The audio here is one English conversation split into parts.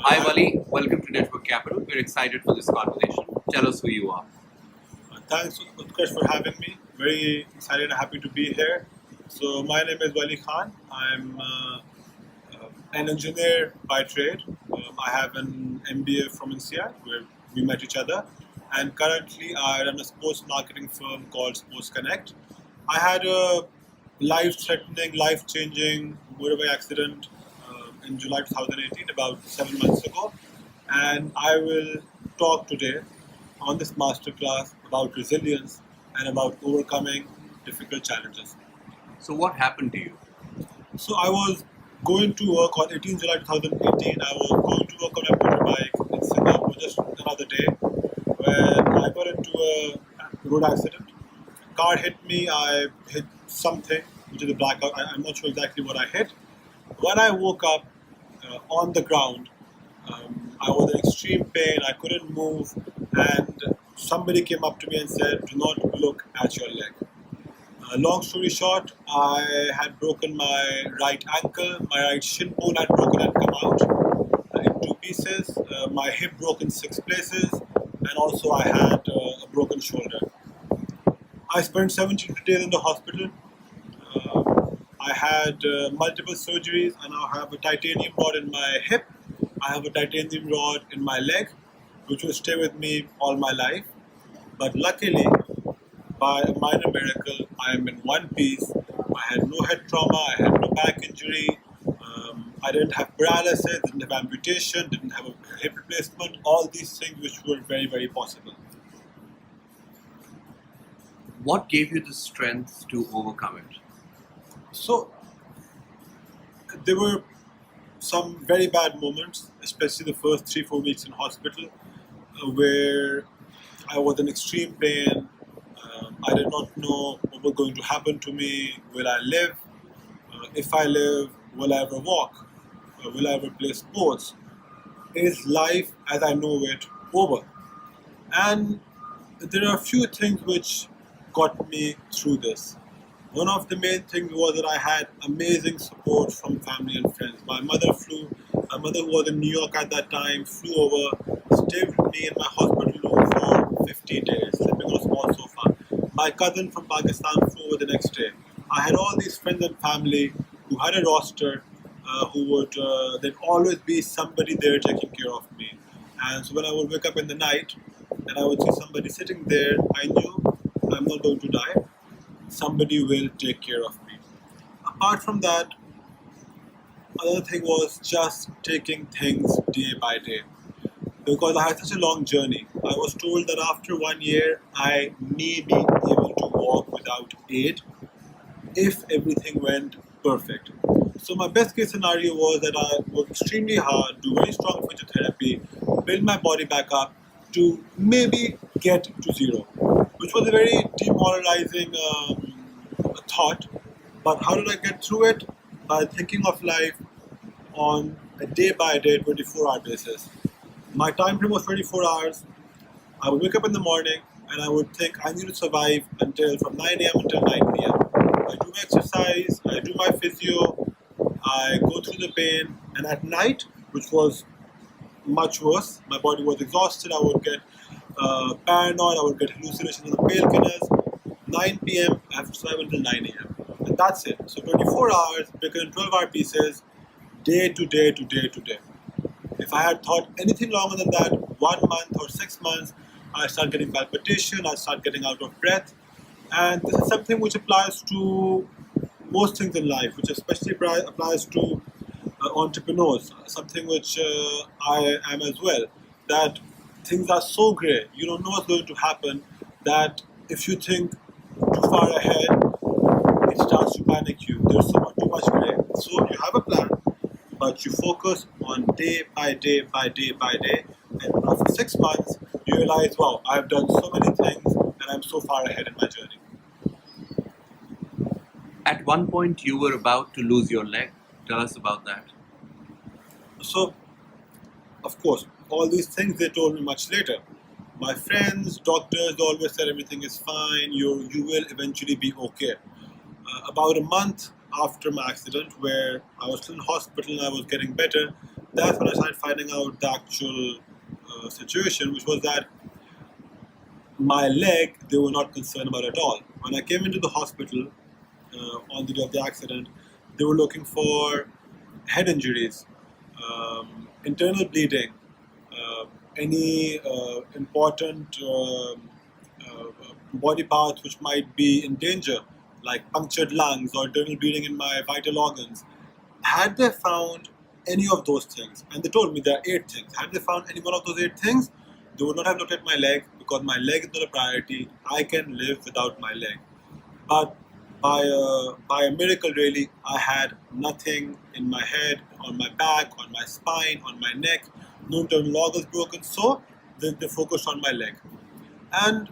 Hi, Wali. Welcome to Network Capital. We're excited for this conversation. Tell us who you are. Thanks, Utkarsh, for having me. Very excited and happy to be here. So, my name is Wali Khan. I'm an engineer by trade. I have an MBA from NCR where we met each other. And currently, I run a sports marketing firm called Sports Connect. I had a life threatening, life changing motorbike accident in July 2018, about 7 months ago. And I will talk today on this masterclass about resilience and about overcoming difficult challenges. So, what happened to you? So I was going to work on 18 July 2018. I was going to work on a motorbike in Singapore just another day when I got into a road accident. Car hit me. I hit something, which is a blackout. I'm not sure exactly what I hit. When I woke up on the ground, I was in extreme pain. I couldn't move, and somebody came up to me and said, "Do not look at your leg." Long story short, I had broken my right ankle. My right shin bone had broken and come out in two pieces. My hip broke in six places, and also I had a broken shoulder. I spent 17 days in the hospital. I had multiple surgeries. I now have a titanium rod in my hip. I have a titanium rod in my leg, which will stay with me all my life. But luckily, by a minor miracle, I am in one piece. I had no head trauma, I had no back injury, I didn't have paralysis, didn't have amputation, didn't have a hip replacement, all these things which were very, very possible. What gave you the strength to overcome it? So, there were some very bad moments, especially the first 3-4 weeks in hospital, where I was in extreme pain. I did not know what was going to happen to me. Will I live? If I live, will I ever walk? Will I ever play sports? Is life as I know it over? And there are a few things which got me through this. One of the main things was that I had amazing support from family and friends. My mother who was in New York at that time, flew over, stayed with me in my hospital room for 15 days, sleeping on a small sofa. My cousin from Pakistan flew over the next day. I had all these friends and family who had a roster, there'd always be somebody there taking care of me. And so when I would wake up in the night and I would see somebody sitting there, I knew I'm not going to die. Somebody will take care of me. Apart from that, another thing was just taking things day by day. Because I had such a long journey, I was told that after 1 year I may be able to walk without aid if everything went perfect. So my best case scenario was that I work extremely hard, do very strong physiotherapy, build my body back up to maybe get to zero, which was a very demoralizing thought. But how did I get through it? By thinking of life on a day by day, 24-hour basis. My time frame was 24 hours. I would wake up in the morning and I would think I need to survive until from 9 a.m. until 9 p.m. I do exercise, I do my physio, I go through the pain, and at night, which was much worse, my body was exhausted, I would get paranoid, I would get hallucinations of the painkillers. 9 p.m., I have to survive until 9 a.m. And that's it. So 24 hours, broken in 12-hour pieces, day to day to day to day. If I had thought anything longer than that, 1 month or 6 months, I start getting palpitation, I start getting out of breath. And this is something which applies to most things in life, which especially applies to entrepreneurs, something which I am as well. That things are so grey, you don't know what's going to happen, that if you think too far ahead, it starts to panic you. There's too much grey. So you have a plan, but you focus on day by day by day by day, and after 6 months, you realize, wow, I've done so many things and I'm so far ahead in my journey. At one point, you were about to lose your leg. Tell us about that. So, of course, all these things they told me much later. My friends, doctors, they always said everything is fine, you will eventually be okay. About a month after my accident, where I was still in hospital and I was getting better, that's when I started finding out the actual situation, which was that my leg they were not concerned about at all. When I came into the hospital on the day of the accident, they were looking for head injuries, internal bleeding, uh, any important body parts which might be in danger, like punctured lungs or internal bleeding in my vital organs. Had they found any of those things, and they told me there are 8 things, had they found any one of those 8 things, they would not have looked at my leg because my leg is not a priority. I can live without my leg. But by a miracle, really, I had nothing in my head, on my back, on my spine, on my neck. No internal organs broken, so they focused on my leg. And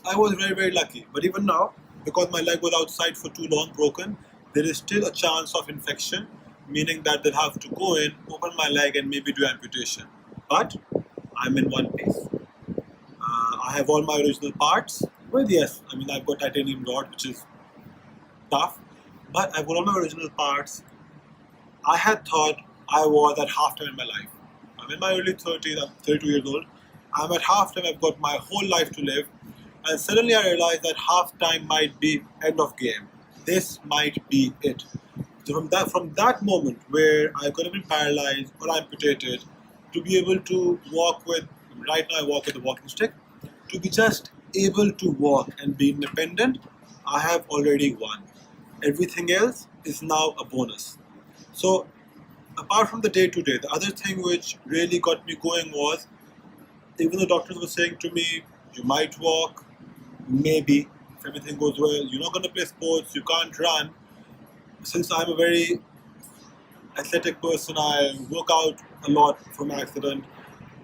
I was very, very lucky. But even now, because my leg was outside for too long broken, there is still a chance of infection, meaning that they'll have to go in, open my leg, and maybe do amputation. But I'm in one piece. I have all my original parts. Well, yes, I mean, I've got titanium rod, which is tough, but I've got all my original parts. I had thought I was at halftime in my life. I'm in my early 30s, I'm 32 years old. I'm at halftime, I've got my whole life to live. And suddenly I realized that halftime might be end of game. This might be it. So from that moment where I could have been paralyzed or amputated, to be able to walk with, right now I walk with a walking stick, to be just able to walk and be independent, I have already won. Everything else is now a bonus. So apart from the day to day, the other thing which really got me going was, even the doctors were saying to me, you might walk, maybe, if everything goes well, you're not going to play sports, you can't run. Since I'm a very athletic person, I work out a lot from accident.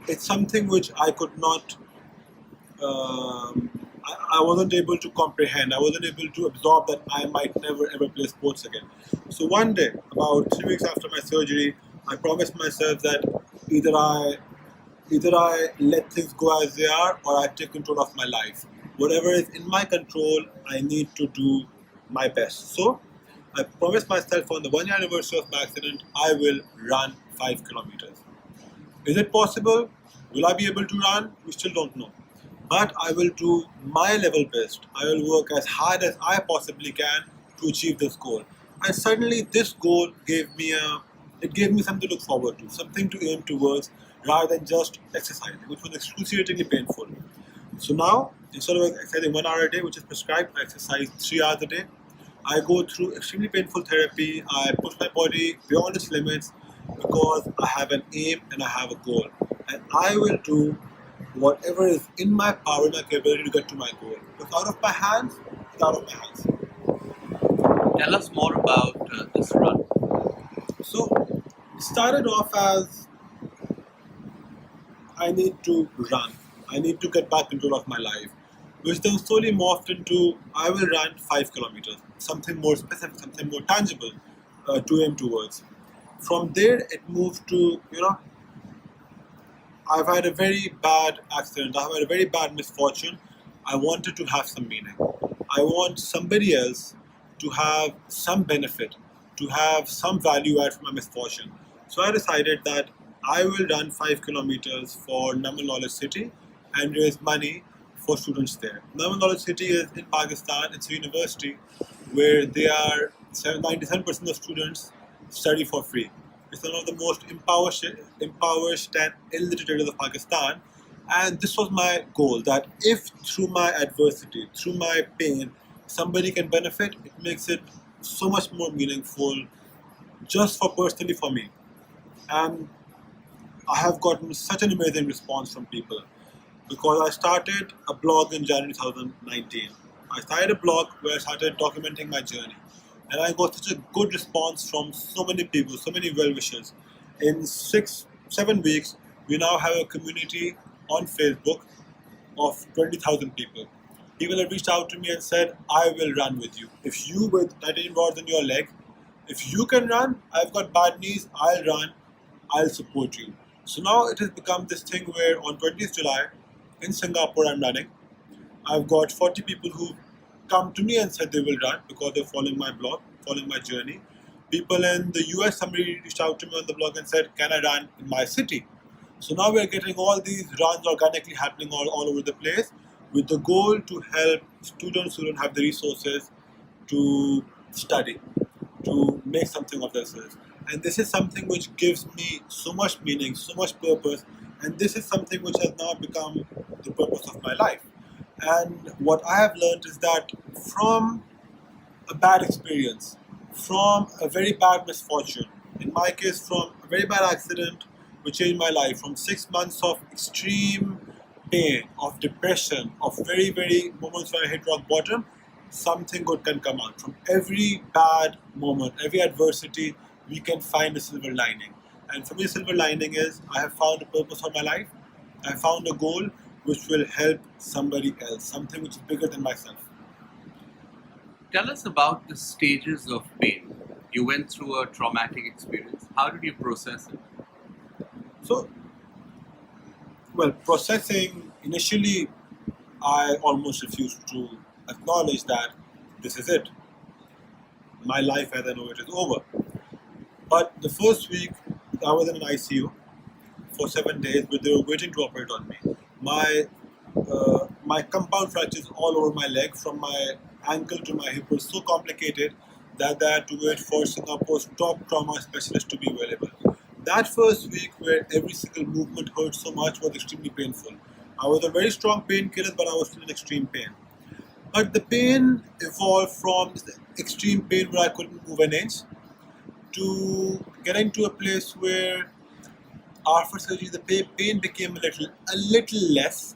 It's something which I could not, I wasn't able to comprehend. I wasn't able to absorb that I might never ever play sports again. So one day, about 3 weeks after my surgery, I promised myself that either I either I let things go as they are or I take control of my life. Whatever is in my control, I need to do my best. So I promised myself on the 1 year anniversary of my accident, I will run 5 kilometers. Is it possible? Will I be able to run? We still don't know. But I will do my level best. I will work as hard as I possibly can to achieve this goal. And suddenly this goal gave me something to look forward to, something to aim towards rather than just exercising, which was excruciatingly painful. So now, instead of exercising 1 hour a day, which is prescribed, I exercise 3 hours a day. I go through extremely painful therapy. I push my body beyond its limits because I have an aim and I have a goal. And I will do whatever is in my power and my capability to get to my goal. What's out of my hands, it's out of my hands. Tell us more about this run. So it started off as I need to run. I need to get back control of my life, which then slowly morphed into I will run 5 kilometers, something more specific, something more tangible to aim towards. From there, it moved to, I've had a very bad accident, I've had a very bad misfortune. I wanted to have some meaning. I want somebody else to have some benefit, to have some value add from my misfortune. So I decided that I will run 5 kilometers for Namal Knowledge City and raise money for students there. Namal Knowledge City is in Pakistan. It's a university where 97% of students study for free. It's one of the most impoverished and illiterate areas of Pakistan. And this was my goal, that if through my adversity, through my pain, somebody can benefit, it makes it so much more meaningful just for personally for me. And I have gotten such an amazing response from people because I started a blog in January 2019. I started a blog where I started documenting my journey. And I got such a good response from so many people, so many well-wishers. In 7 weeks, we now have a community on Facebook of 20,000 people. People have reached out to me and said, I will run with you. If you with titanium rods in your leg, if you can run, I've got bad knees, I'll run, I'll support you. So now it has become this thing where on 20th July in Singapore I'm running. I've got 40 people who come to me and said they will run because they're following my blog, following my journey. People in the US, somebody reached out to me on the blog and said, can I run in my city? So now we're getting all these runs organically happening all over the place with the goal to help students who don't have the resources to study, to make something of themselves. And this is something which gives me so much meaning, so much purpose, and this is something which has now become the purpose of my life. And what I have learned is that from a bad experience, from a very bad misfortune, in my case, from a very bad accident which changed my life, from 6 months of extreme pain, of depression, of very, very moments where I hit rock bottom, something good can come out. From every bad moment, every adversity, we can find a silver lining. And for me, the silver lining is I have found a purpose for my life. I found a goal which will help somebody else, something which is bigger than myself. Tell us about the stages of pain. You went through a traumatic experience. How did you process it? So, well, processing, initially, I almost refused to acknowledge that this is it. My life as I know it is over. But the first week, I was in an ICU for 7 days, but they were waiting to operate on me. My compound fractures all over my leg, from my ankle to my hip, were so complicated that they had to wait for Singapore's top trauma specialist to be available. That first week, where every single movement hurt so much, was extremely painful. I was on very strong painkillers, but I was still in extreme pain. But the pain evolved from extreme pain where I couldn't move an inch to getting to a place where after surgery the pain became a little less,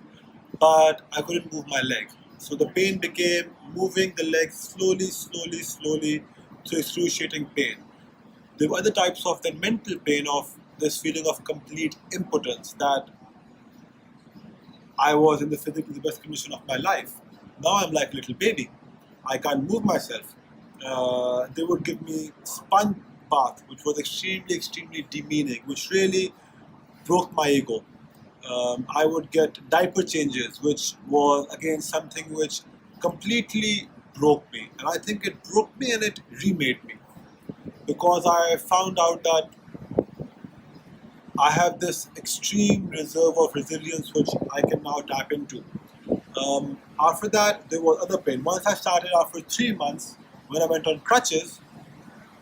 but I couldn't move my leg. So the pain became moving the leg slowly through excruciating pain. There were other types of the mental pain, of this feeling of complete impotence, that I was in the physically the best condition of my life. Now I'm like a little baby. I can't move myself. They would give me sponge bath, which was extremely demeaning, which really broke my ego. I would get diaper changes, which was again something which completely broke me. And I think it broke me and it remade me, because I found out that I have this extreme reserve of resilience which I can now tap into. After that, there was other pain. Once I started, after 3 months, when I went on crutches,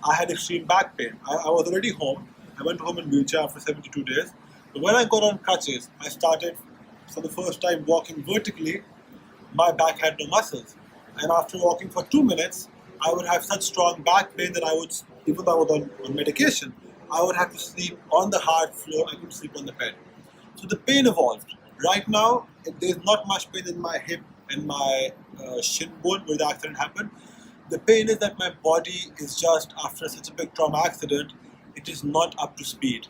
I had extreme back pain. I was already home. I went home in wheelchair after 72 days. But when I got on crutches, I started for the first time walking vertically. My back had no muscles. And after walking for 2 minutes, I would have such strong back pain that I would, even though I was on medication, I would have to sleep on the hard floor. I couldn't sleep on the bed. So the pain evolved. Right now, there's not much pain in my hip and my shin bone where the accident happened. The pain is that my body is just, after such a big trauma accident, it is not up to speed.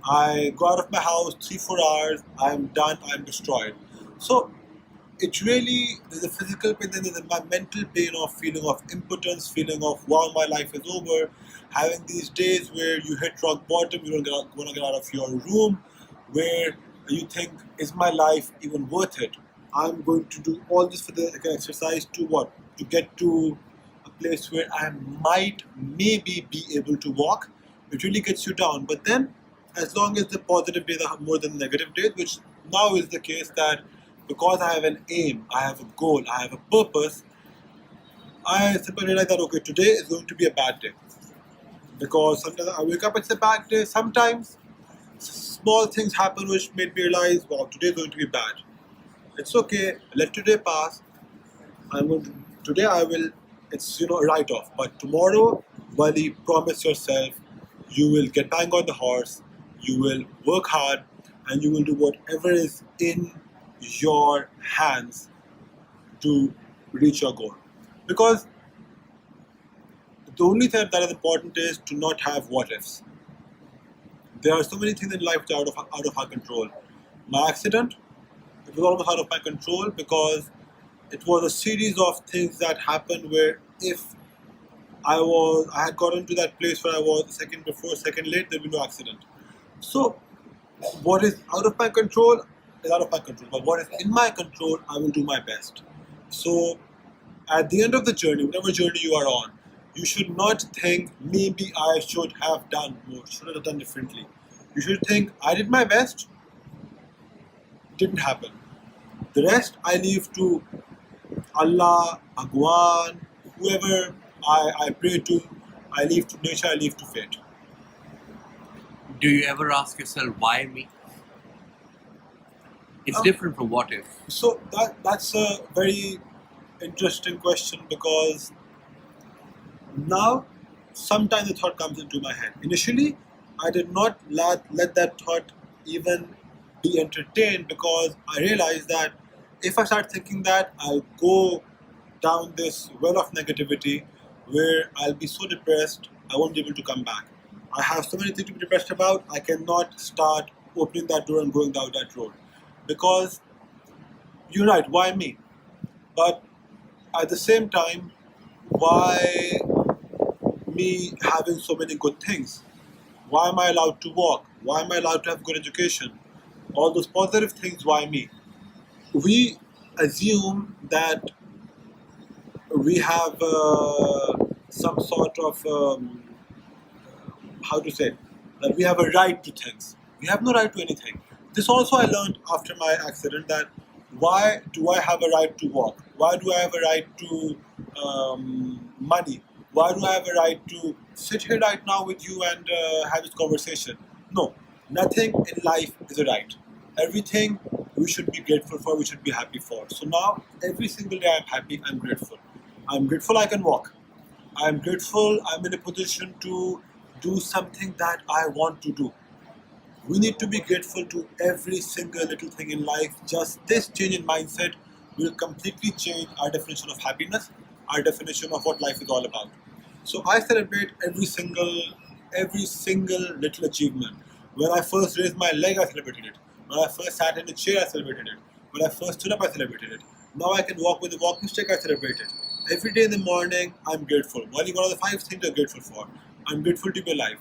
I go out of my house 3-4 hours, I'm done, I'm destroyed. So it really, there's a physical pain, then there's my mental pain of feeling of impotence, feeling of wow, my life is over, having these days where you hit rock bottom, you don't want to get out of your room, where you think, is my life even worth it? I'm going to do all this for the exercise to what? To get to a place where I might maybe be able to walk. It really gets you down. But then, as long as the positive days are more than the negative days, which now is the case, that because I have an aim, I have a goal, I have a purpose, I simply realize that okay, today is going to be a bad day. Because sometimes I wake up, it's a bad day. Sometimes small things happen which made me realize, wow, today is going to be bad. It's okay, let today pass. Today I will, it's a write off. But tomorrow, Wali, promise yourself, you will get back on the horse, you will work hard, and you will do whatever is in your hands to reach your goal. Because the only thing that is important is to not have what ifs. There are so many things in life which are out of our control. My accident, it was almost out of my control, because it was a series of things that happened where if I had gotten to that place where I was a second before, second late, there would be no accident. So what is out of my control is out of my control. But what is in my control, I will do my best. So at the end of the journey, whatever journey you are on, You should not think maybe I should have done more, should have done differently. You should think I did my best, didn't happen. The rest I leave to Allah, Bhagwan, whoever I pray to, I leave to nature, I leave to fate. Do you ever ask yourself, why me? It's different from what if. So that's a very interesting question, because now sometimes the thought comes into my head. Initially, I did not let that thought even be entertained, because I realized that if I start thinking that, I'll go down this well of negativity where I'll be so depressed I won't be able to come back. I have so many things to be depressed about, I cannot start opening that door and going down that road. Because you're right, why me? But at the same time, why me having so many good things? Why am I allowed to walk? Why am I allowed to have good education? All those positive things, why me? We assume that we have some sort of, how to say, that we have a right to things. We have no right to anything. This also I learned after my accident, that why do I have a right to walk? Why do I have a right to money? Why do I have a right to sit here right now with you and have this conversation? No, nothing in life is a right. Everything we should be grateful for, we should be happy for. So now, every single day I'm happy, I'm grateful. I'm grateful I can walk. I'm grateful I'm in a position to do something that I want to do. We need to be grateful to every single little thing in life. Just this change in mindset will completely change our definition of happiness, our definition of what life is all about. So I celebrate every single little achievement. When I first raised my leg, I celebrated it. When I first sat in a chair, I celebrated it. When I first stood up, I celebrated it. Now I can walk with a walking stick, I celebrate it. Every day in the morning, I'm grateful. Wali, what are the 5 things you're grateful for? I'm grateful to be alive.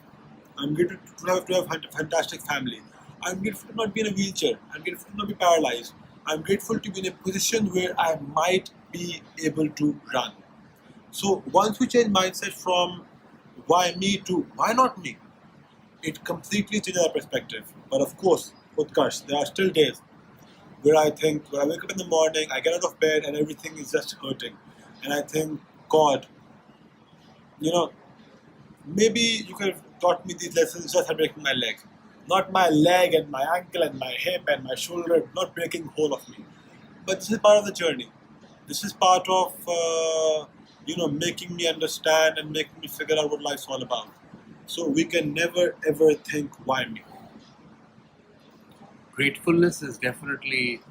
I'm grateful to have a fantastic family. I'm grateful to not be in a wheelchair. I'm grateful to not be paralyzed. I'm grateful to be in a position where I might be able to run. So once we change mindset from why me to why not me, it completely changes our perspective. But of course, Utkarsh, there are still days where I think, when I wake up in the morning, I get out of bed and everything is just hurting. And I think, God, you know, maybe you could have taught me these lessons just by breaking my leg. Not my leg and my ankle and my hip and my shoulder, not breaking whole of me. But this is part of the journey. This is part of, making me understand and making me figure out what life's all about. So we can never ever think, why me? Gratefulness is definitely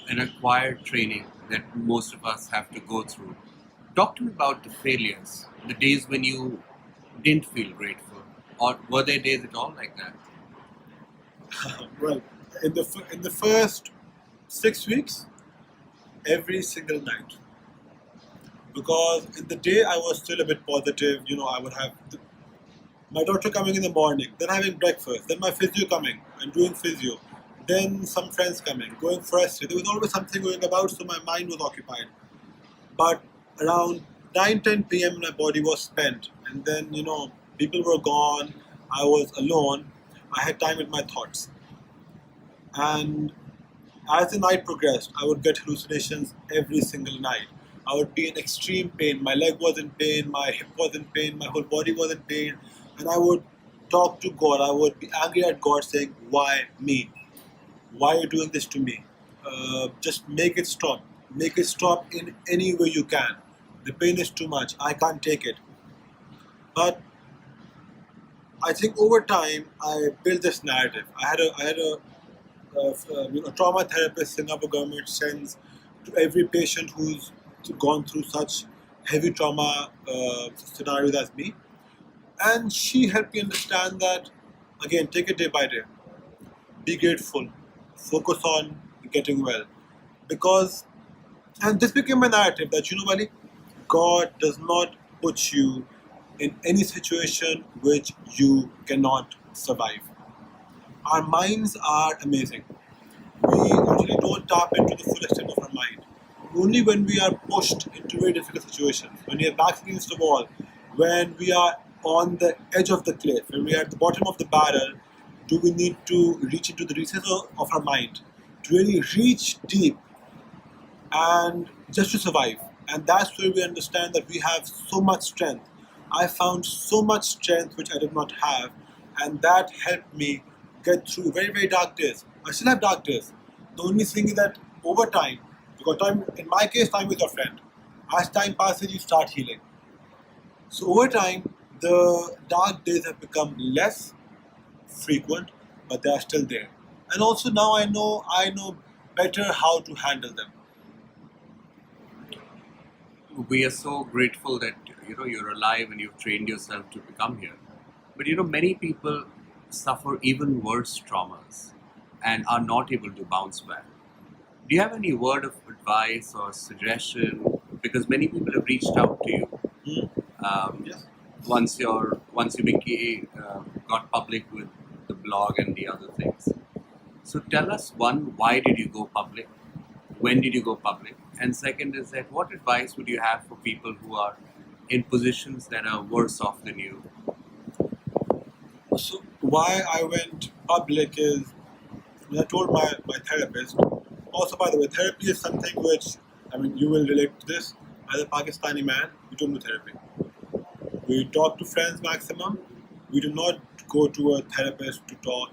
an acquired training that most of us have to go through. Talk to me about the failures, the days when you didn't feel grateful, or were there days at all like that? Well, in the first 6 weeks, every single night. Because in the day I was still a bit positive. I would have my doctor coming in the morning, then having breakfast, then my physio coming and doing physio, then some friends coming, going for a stay. There was always something going about, so my mind was occupied. But around 9-10 p.m. my body was spent, and then people were gone. I was alone. I had time with my thoughts, and as the night progressed, I would get hallucinations every single night. I would be in extreme pain. My leg was in pain, my hip was in pain, my whole body was in pain, and I would talk to God. I would be angry at God, saying, "Why me? Why are you doing this to me? Just make it stop. Make it stop in any way you can. The pain is too much. I can't take it." But I think over time I built this narrative. I had a trauma therapist Singapore government sends to every patient who's gone through such heavy trauma scenarios as me, and she helped me understand that, again, take it day by day. Be grateful. Focus on getting well, because and this became my narrative that, Wali, God does not put you in any situation which you cannot survive. Our minds are amazing. We usually don't tap into the full extent of our mind. Only when we are pushed into very difficult situations, when we are back against the wall, when we are on the edge of the cliff, when we are at the bottom of the barrel, do we need to reach into the recesses of our mind to really reach deep and just to survive? And that's where we understand that we have so much strength. I found so much strength which I did not have, and that helped me get through very, very dark days. I still have dark days. The only thing is that over time, because time, in my case, time is your friend. As time passes, you start healing. So over time, the dark days have become less frequent, but they are still there. And also now I know better how to handle them. We are so grateful that you're alive and you've trained yourself to become here. But many people suffer even worse traumas and are not able to bounce back. Do you have any word of advice or suggestion? Because many people have reached out to you Hmm? um, Yes. once you became got public with the blog and the other things. So tell us, one, why did you go public? When did you go public? And second is that what advice would you have for people who are in positions that are worse off than you? So why I went public is when I told my therapist. Also, by the way, therapy is something which, I mean, you will relate to this. As a Pakistani man, we don't do therapy. We talk to friends maximum. We do not go to a therapist to talk.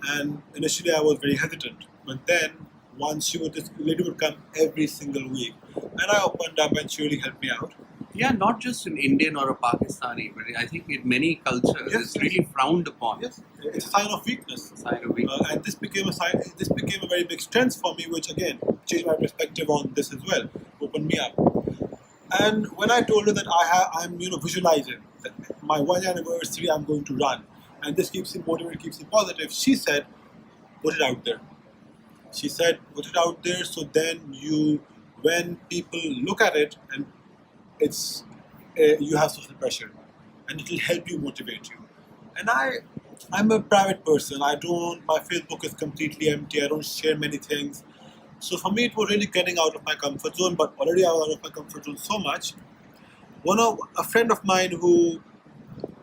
And initially, I was very hesitant. But then, once this lady would come every single week, and I opened up, and she really helped me out. Yeah, not just in Indian or a Pakistani, but I think in many cultures Yes, it's yes. really frowned upon. Yes, it's a sign of weakness. Sign of weakness. And this became a sign. This became a very big strength for me, which again changed my perspective on this as well, opened me up. And when I told her that I'm visualizing that my 1 year anniversary, I'm going to run, and this keeps me motivated, keeps me positive. She said, "Put it out there." She said, "Put it out there, so then when people look at it, and it's you have social pressure, and it will help you motivate you." And I'm a private person. My Facebook is completely empty. I don't share many things. So for me, it was really getting out of my comfort zone. But already I was out of my comfort zone so much. A friend of mine who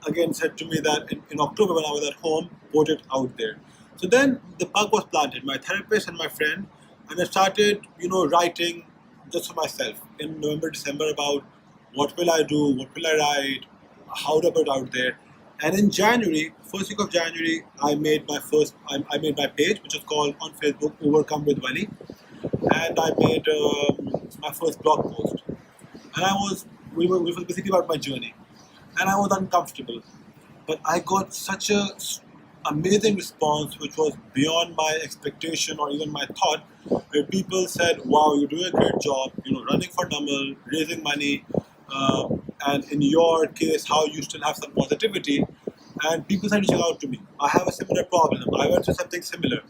again said to me that in October when I was at home, put it out there. So then the bug was planted. My therapist and my friend, and I started writing just for myself in November, December about what will I do, what will I write, how to put it out there. And in January, first week of January, I made I made my page, which is called on Facebook Overcome with Wali, and I made my first blog post. And we were basically about my journey, and I was uncomfortable, but I got such a amazing response, which was beyond my expectation or even my thought, where people said, "Wow, you're doing a great job, running for Namal, raising money, and in your case, how you still have some positivity." And people started reaching out to me. I have a similar problem. I went through something similar.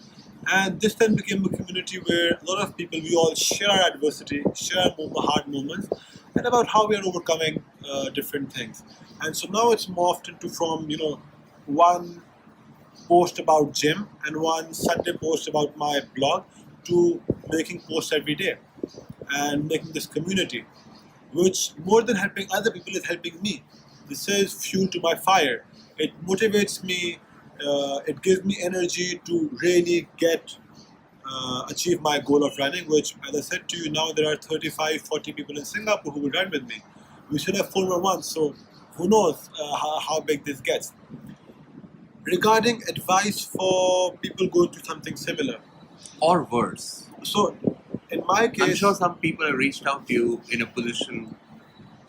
And this then became a community where a lot of people, we all share our adversity, share our hard moments, and about how we are overcoming different things. And so now it's morphed into from, one post about gym and one Sunday post about my blog to making posts every day and making this community, which more than helping other people is helping me. This is fuel to my fire. It motivates me. It gives me energy to really achieve my goal of running, which, as I said to you, now there are 35, 40 people in Singapore who will run with me. We should have 4 more months, so who knows how big this gets. Regarding advice for people going through something similar. Or worse. So, in my case, I'm sure some people have reached out to you in a position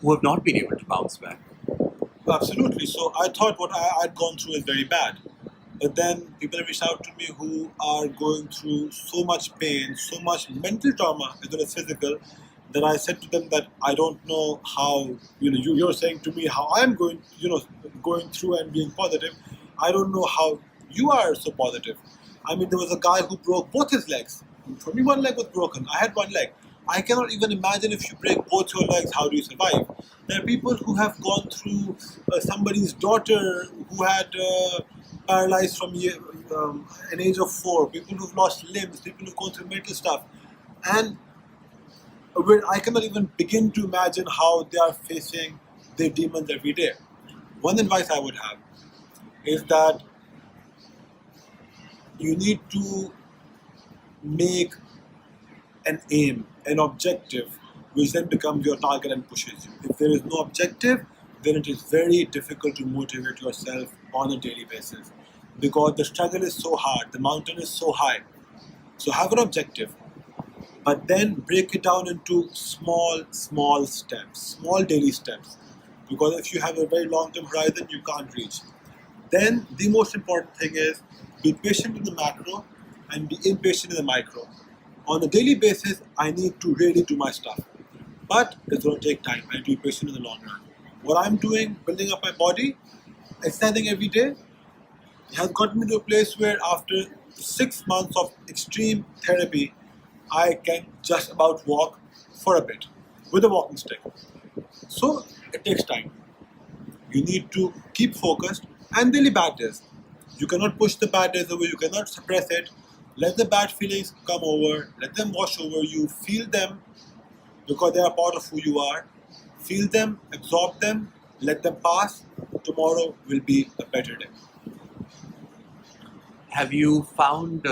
who have not been able to bounce back. absolutely. So I thought what I'd gone through is very bad. But then people have reached out to me who are going through so much pain, so much mental trauma as well as physical, that I said to them that I don't know how, you're saying to me how I'm going through and being positive. I don't know how you are so positive. I mean, there was a guy who broke both his legs. For me, one leg was broken. I had one leg. I cannot even imagine if you break both your legs, how do you survive? There are people who have gone through somebody's daughter who had paralyzed from an age of 4, people who've lost limbs, people who've gone through mental stuff. And where I cannot even begin to imagine how they are facing their demons every day. One advice I would have is that you need to make an aim, an objective, which then becomes your target and pushes you. If there is no objective, then it is very difficult to motivate yourself on a daily basis because the struggle is so hard, the mountain is so high. So have an objective, but then break it down into small steps, small daily steps. Because if you have a very long-term horizon, you can't reach. Then the most important thing is be patient in the macro and be impatient in the micro. On a daily basis, I need to really do my stuff. But it's going to take time. I need to be patient in the long run. What I'm doing, building up my body, exercising every day, has gotten me to a place where after 6 months of extreme therapy, I can just about walk for a bit with a walking stick. So it takes time. You need to keep focused and really bad days. You cannot push the bad days away, you cannot suppress it. Let the bad feelings come over, let them wash over you, feel them because they are part of who you are. Feel them, absorb them, let them pass. Tomorrow will be a better day. Have you found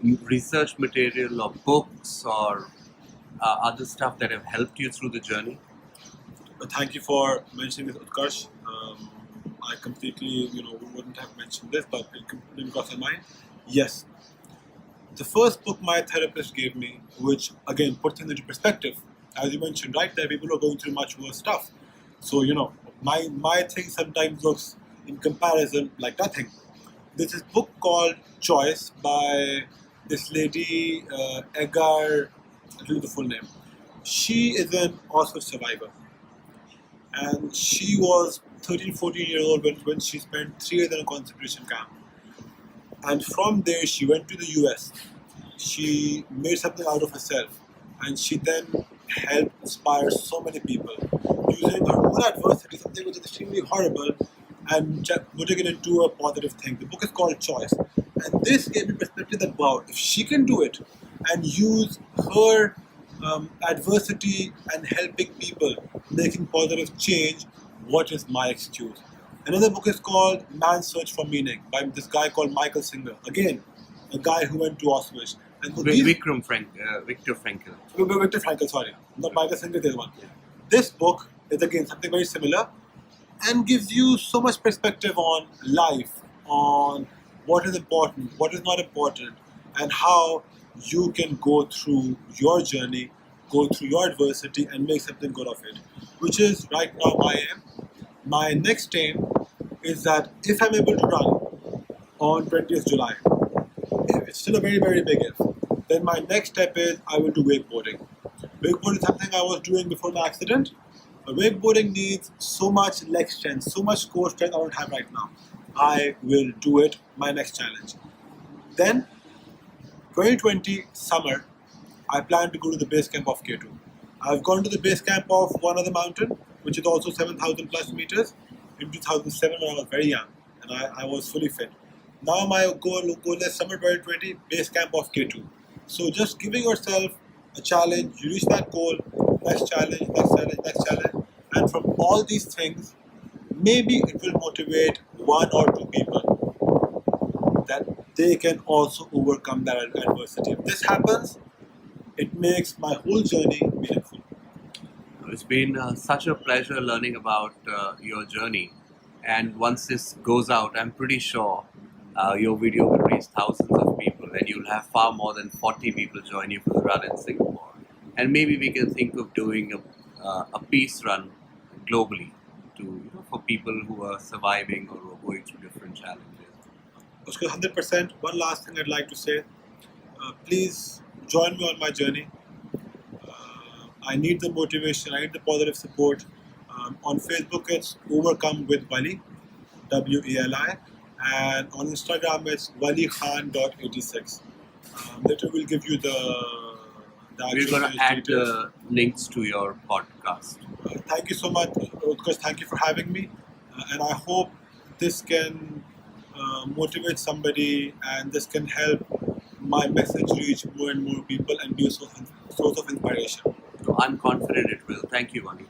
research material or books or other stuff that have helped you through the journey? But thank you for mentioning this, Utkarsh. I completely, wouldn't have mentioned this, but it didn't cross my mind. Yes, the first book my therapist gave me, which again puts things into perspective, as you mentioned, right there, people are going through much worse stuff. So my thing sometimes looks in comparison like nothing. There's this book called Choice by this lady, Agar, I don't know the full name. She is an Auschwitz survivor. And she was 13, 14 years old when she spent 3 years in a concentration camp. And from there, she went to the US. She made something out of herself. And she then helped inspire so many people using her own adversity, something which is extremely horrible, and putting it into a positive thing. The book is called Choice. And this gave me perspective that, wow, if she can do it and use her adversity and helping people, making positive change, what is my excuse? Another book is called Man's Search for Meaning by this guy called Michael Singer. Again, a guy who went to Auschwitz. And Victor Frankl. Victor Frankl, sorry. Not Michael Singer, there's one. Yeah. This book is again something very similar and gives you so much perspective on life, on what is important, what is not important, and how you can go through your journey, go through your adversity and make something good of it, which is right now my aim. My next aim is that if I'm able to run on 20th July, it's still a very, very big if, then my next step is I will do wakeboarding. Wakeboarding is something I was doing before the accident, but wakeboarding needs so much leg strength, so much core strength I don't have right now. I will do it, my next challenge. Then 2020 summer, I plan to go to the base camp of K2. I've gone to the base camp of one other mountain, which is also 7,000 plus meters, in 2007 when I was very young and I was fully fit. Now my goal is summer 2020, base camp of K2. So just giving yourself a challenge, you reach that goal, next challenge, and from all these things, maybe it will motivate 1 or 2 people that they can also overcome that adversity. If this happens, it makes my whole journey meaningful. It's been such a pleasure learning about your journey, and once this goes out, I'm pretty sure your video will reach thousands of people and you'll have far more than 40 people join you for the run in Singapore. And maybe we can think of doing a peace run globally for people who are surviving or who are going through different challenges. 100%. One last thing I'd like to say. Please join me on my journey. I need the motivation, I need the positive support. On Facebook, it's Overcome with Wali, W-E-L-I. And on Instagram, it's walikhan.86. Later, we'll give you the We're going to add the links to your podcast. Thank you so much, Utkarsh. Thank you for having me. And I hope this can motivate somebody and this can help my message reach more and more people and be a source of inspiration. I'm confident it will. Thank you, Wali.